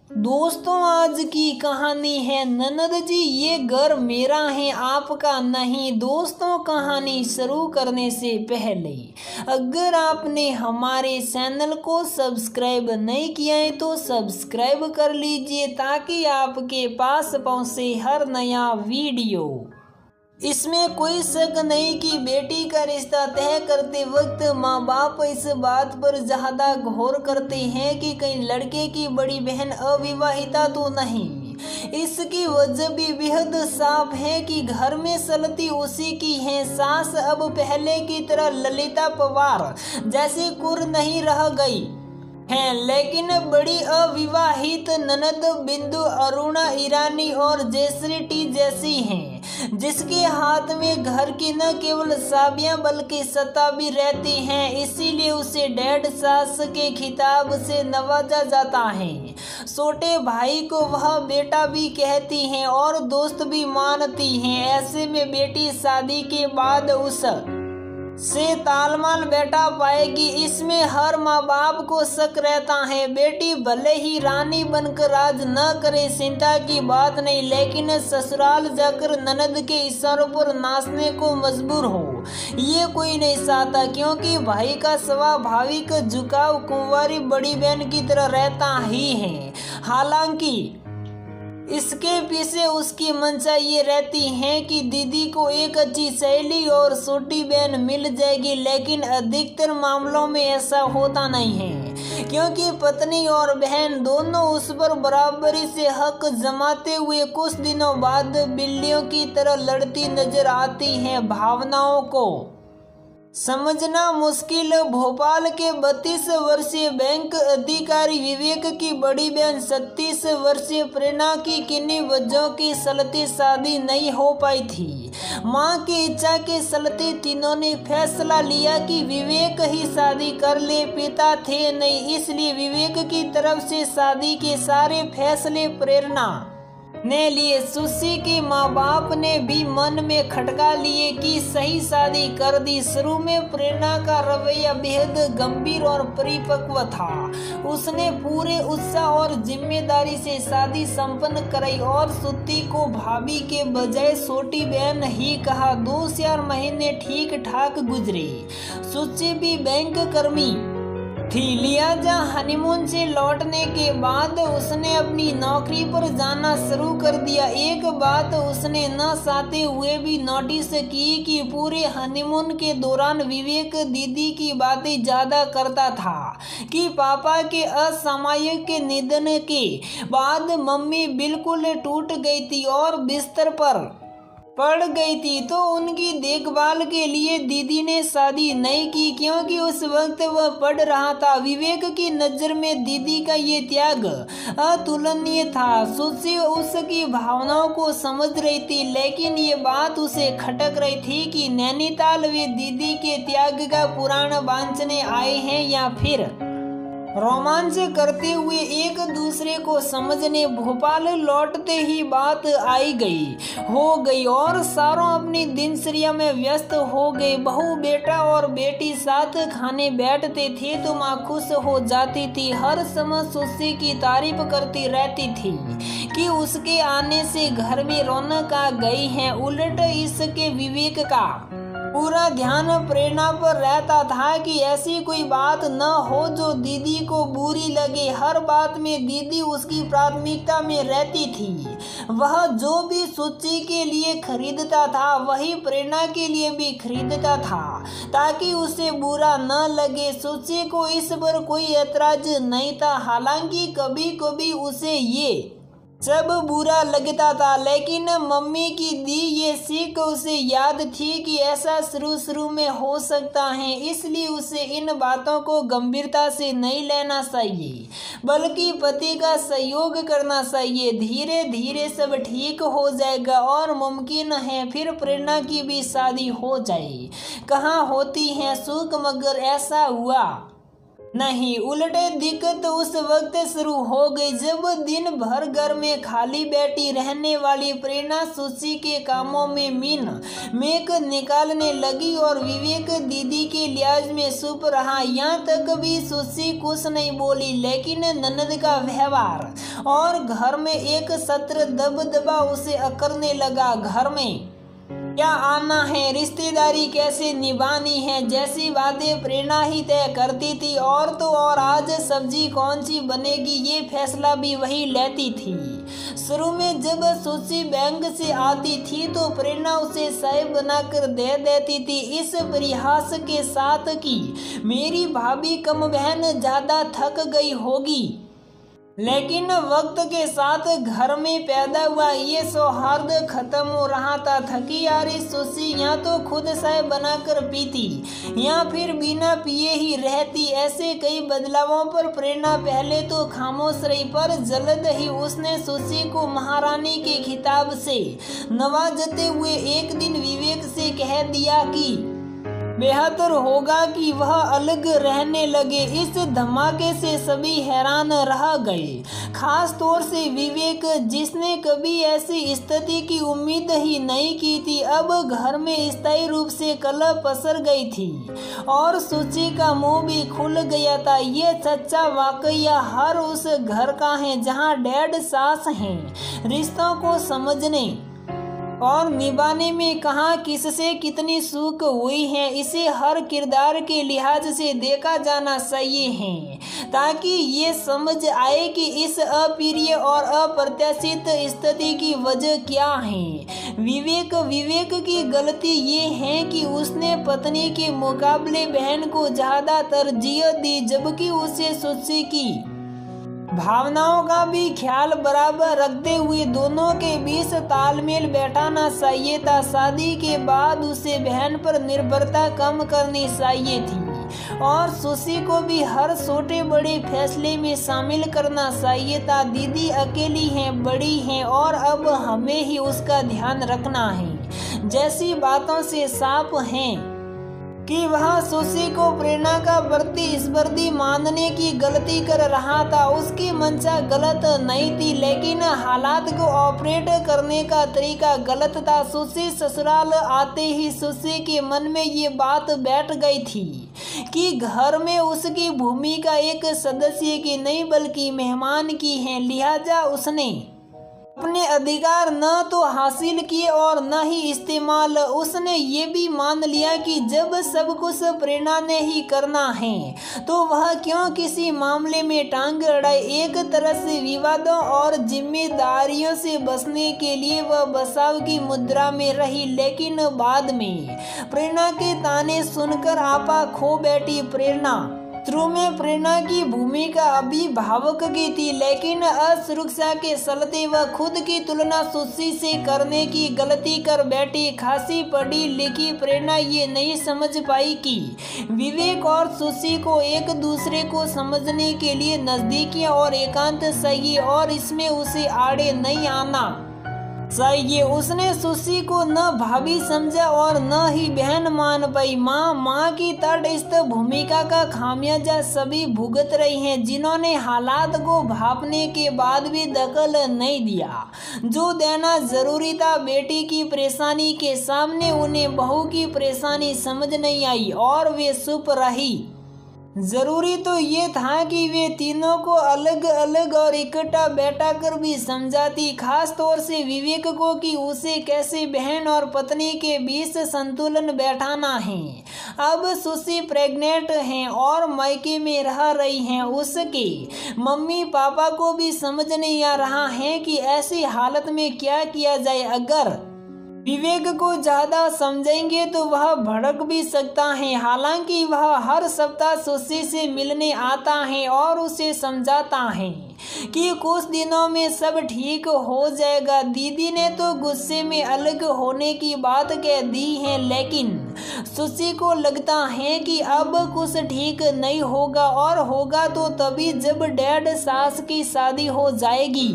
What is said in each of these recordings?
दोस्तों, आज की कहानी है ननद जी ये घर मेरा है आपका नहीं। दोस्तों, कहानी शुरू करने से पहले अगर आपने हमारे चैनल को सब्सक्राइब नहीं किया है तो सब्सक्राइब कर लीजिए ताकि आपके पास पहुंचे हर नया वीडियो। इसमें कोई शक नहीं कि बेटी का रिश्ता तय करते वक्त माँ बाप इस बात पर ज्यादा गौर करते हैं कि कहीं लड़के की बड़ी बहन अविवाहिता तो नहीं। इसकी वजह भी बेहद साफ है कि घर में चलती उसी की है। सास अब पहले की तरह ललिता पवार जैसी कुर नहीं रह गई हैं, लेकिन बड़ी अविवाहित ननद बिंदु अरुणा ईरानी और जयश्री टी जैसी हैं, जिसके हाथ में घर की न केवल चाबियां बल्कि सत्ता भी रहती हैं। इसीलिए उसे डैड सास के खिताब से नवाजा जाता है। छोटे भाई को वह बेटा भी कहती हैं और दोस्त भी मानती हैं। ऐसे में बेटी शादी के बाद उस से तालमाल बैठा पाएगी, इसमें हर माँ बाप को शक रहता है। बेटी भले ही रानी बनकर राज न करे, चिंता की बात नहीं, लेकिन ससुराल जाकर ननद के इशारों पर नाचने को मजबूर हो ये कोई नहीं चाहता, क्योंकि भाई का स्वाभाविक झुकाव कुंवारी बड़ी बहन की तरह रहता ही है। हालांकि इसके पीछे उसकी मंशा ये रहती है कि दीदी को एक अच्छी सहेली और छोटी बहन मिल जाएगी, लेकिन अधिकतर मामलों में ऐसा होता नहीं है, क्योंकि पत्नी और बहन दोनों उस पर बराबरी से हक जमाते हुए कुछ दिनों बाद बिल्लियों की तरह लड़ती नजर आती हैं। भावनाओं को समझना मुश्किल। भोपाल के 32 वर्षीय बैंक अधिकारी विवेक की बड़ी बहन 36 वर्षीय प्रेरणा की किन्हीं वजहों की चलते शादी नहीं हो पाई थी। मां की इच्छा के चलते तीनों ने फैसला लिया कि विवेक ही शादी कर ले। पिता थे नहीं, इसलिए विवेक की तरफ से शादी के सारे फैसले प्रेरणा ने लिए। सुशी के माँ बाप ने भी मन में खटका लिए कि सही शादी कर दी। शुरू में प्रेरणा का रवैया बेहद गंभीर और परिपक्व था। उसने पूरे उत्साह और जिम्मेदारी से शादी संपन्न कराई और सुत्ती को भाभी के बजाय छोटी बहन ही कहा। 2-4 महीने ठीक ठाक गुजरे। सुची भी बैंक कर्मी थी, लिहाजा हनीमून से लौटने के बाद उसने अपनी नौकरी पर जाना शुरू कर दिया। एक बात उसने न चाहते हुए भी नोटिस की कि पूरे हनीमून के दौरान विवेक दीदी की बातें ज्यादा करता था कि पापा के असामयिक निधन के बाद मम्मी बिल्कुल टूट गई थी और बिस्तर पर पड़ गई थी, तो उनकी देखभाल के लिए दीदी ने शादी नहीं की, क्योंकि उस वक्त वह पढ़ रहा था। विवेक की नज़र में दीदी का ये त्याग अतुलनीय था। सुशी उसकी भावनाओं को समझ रही थी, लेकिन ये बात उसे खटक रही थी कि नैनीताल वे दीदी के त्याग का पुराण बांचने आए हैं या फिर रोमांच करते हुए एक दूसरे को समझने। भोपाल लौटते ही बात हो गई और सारों अपनी दिनचर्या में व्यस्त हो गए। बहू बेटा और बेटी साथ खाने बैठते थे तो माँ खुश हो जाती थी। हर समय सुशी की तारीफ करती रहती थी कि उसके आने से घर में रौनक आ गई है। उलट इसके विवेक का पूरा ध्यान प्रेरणा पर रहता था कि ऐसी कोई बात न हो जो दीदी को बुरी लगे। हर बात में दीदी उसकी प्राथमिकता में रहती थी। वह जो भी सुची के लिए खरीदता था वही प्रेरणा के लिए भी खरीदता था, ताकि उसे बुरा न लगे। सुची को इस पर कोई ऐतराज नहीं था। हालांकि कभी कभी उसे ये सब बुरा लगता था, लेकिन मम्मी की दी ये सीख उसे याद थी कि ऐसा शुरू में हो सकता है, इसलिए उसे इन बातों को गंभीरता से नहीं लेना चाहिए, बल्कि पति का सहयोग करना चाहिए। धीरे धीरे सब ठीक हो जाएगा और मुमकिन है फिर प्रेरणा की भी शादी हो जाए। कहाँ होती है सुख, मगर ऐसा हुआ नहीं, उल्टे दिक्कत उस वक्त शुरू हो गई जब दिन भर घर में खाली बैठी रहने वाली प्रेरणा सुशी के कामों में मीन मेक निकालने लगी और विवेक दीदी के लिहाज में चुप रहा। यहाँ तक भी सुशी कुछ नहीं बोली, लेकिन ननद का व्यवहार और घर में एक सत्र दबदबा उसे अकड़ने लगा। घर में क्या आना है, रिश्तेदारी कैसे निभानी है जैसी बातें प्रेरणा ही तय करती थी। और तो और आज सब्जी कौन सी बनेगी ये फैसला भी वही लेती थी। शुरू में जब सुशी बैंक से आती थी तो प्रेरणा उसे चाय बनाकर दे देती थी इस परिहास के साथ कि मेरी भाभी कम बहन ज्यादा थक गई होगी। लेकिन वक्त के साथ घर में पैदा हुआ ये सौहार्द खत्म हो रहा था। थकी आ रही सुशी या तो खुद चाय बनाकर पीती या फिर बिना पिए ही रहती। ऐसे कई बदलावों पर प्रेरणा पहले तो खामोश रही, पर जल्द ही उसने सुशी को महारानी के खिताब से नवाजते हुए एक दिन विवेक से कह दिया कि बेहतर होगा कि वह अलग रहने लगे। इस धमाके से सभी हैरान रह गए, खास तौर से विवेक जिसने कभी ऐसी स्थिति की उम्मीद ही नहीं की थी। अब घर में स्थायी रूप से कलह पसर गई थी और सुची का मुंह भी खुल गया था। ये सच्चा वाकया हर उस घर का है जहां डैड सास हैं। रिश्तों को समझने और निभाने में कहाँ किससे कितनी चूक हुई है इसे हर किरदार के लिहाज से देखा जाना चाहिए है, ताकि ये समझ आए कि इस अप्रिय और अप्रत्याशित स्थिति की वजह क्या है। विवेक की गलती ये है कि उसने पत्नी के मुकाबले बहन को ज्यादा तरजीह दी, जबकि उसे सुशी की भावनाओं का भी ख्याल बराबर रखते हुए दोनों के बीच तालमेल बैठाना चाहिए था। शादी के बाद उसे बहन पर निर्भरता कम करनी चाहिए थी और सुशी को भी हर छोटे बड़े फैसले में शामिल करना चाहिए था। दीदी अकेली हैं, बड़ी हैं और अब हमें ही उसका ध्यान रखना है जैसी बातों से साफ हैं कि वह सुशी को प्रेरणा का प्रतिस्पर्धी मानने की गलती कर रहा था। उसकी मंशा गलत नहीं थी, लेकिन हालात को ऑपरेट करने का तरीका गलत था। सुशी ससुराल आते ही सुशी के मन में ये बात बैठ गई थी कि घर में उसकी भूमिका एक सदस्य की नहीं बल्कि मेहमान की है। लिहाजा उसने अपने अधिकार न तो हासिल किए और न ही इस्तेमाल। उसने ये भी मान लिया कि जब सब कुछ प्रेरणा ने ही करना है तो वह क्यों किसी मामले में टांग अड़ाए। एक तरह से विवादों और जिम्मेदारियों से बचने के लिए वह बचाव की मुद्रा में रही, लेकिन बाद में प्रेरणा के ताने सुनकर आपा खो बैठी। प्रेरणा शुरू में प्रेरणा की भूमिका अभिभावक की थी, लेकिन असुरक्षा के चलते वह खुद की तुलना सुशी से करने की गलती कर बैठी। खासी पढ़ी लिखी प्रेरणा ये नहीं समझ पाई कि विवेक और सुशी को एक दूसरे को समझने के लिए नजदीकियां और एकांत चाहिए और इसमें उसे आड़े नहीं आना चाहिए। उसने सुशी को न भाभी समझा और न ही बहन मान पाई। माँ की तटस्थ भूमिका का खामियाजा सभी भुगत रही हैं, जिन्होंने हालात को भापने के बाद भी दखल नहीं दिया जो देना जरूरी था। बेटी की परेशानी के सामने उन्हें बहू की परेशानी समझ नहीं आई और वे चुप रही। जरूरी तो ये था कि वे तीनों को अलग अलग और इकट्ठा बैठा कर भी समझाती, खास तौर से विवेक को कि उसे कैसे बहन और पत्नी के बीच संतुलन बैठाना है। अब सुशी प्रेग्नेंट हैं और मायके में रह रही हैं। उसके मम्मी पापा को भी समझ नहीं आ रहा है कि ऐसी हालत में क्या किया जाए। अगर विवेक को ज्यादा समझेंगे तो वह भड़क भी सकता है। हालांकि वह हर सप्ताह सुशी से मिलने आता है और उसे समझाता है कि कुछ दिनों में सब ठीक हो जाएगा। दीदी ने तो गुस्से में अलग होने की बात कह दी है, लेकिन सुशी को लगता है कि अब कुछ ठीक नहीं होगा और होगा तो तभी जब डैड सास की शादी हो जाएगी।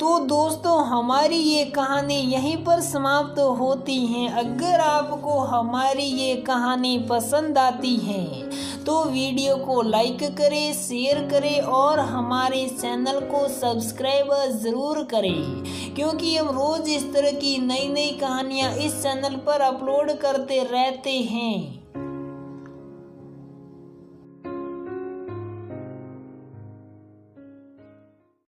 तो दोस्तों हमारी ये कहानी यहीं पर समाप्त होती है। अगर आपको हमारी ये कहानी पसंद आती है तो वीडियो को लाइक करें, शेयर करें और हमारे चैनल को सब्सक्राइब ज़रूर करें, क्योंकि हम रोज़ इस तरह की नई नई कहानियाँ इस चैनल पर अपलोड करते रहते हैं।